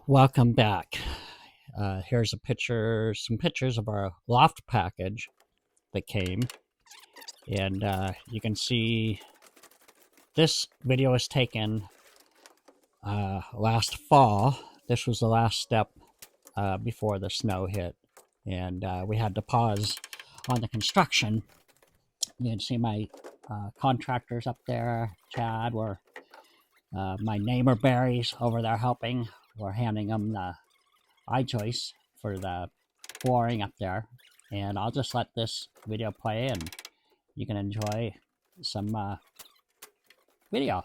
Welcome back. Here's some pictures of our loft package that came, and you can see this video was taken last fall. This was the last step before the snow hit, and we had to pause on the construction. You can see my contractors up there, Chad, were my neighbor Barry's over there helping. We're handing them the I-joist for the flooring up there, and I'll just let this video play and you can enjoy some video.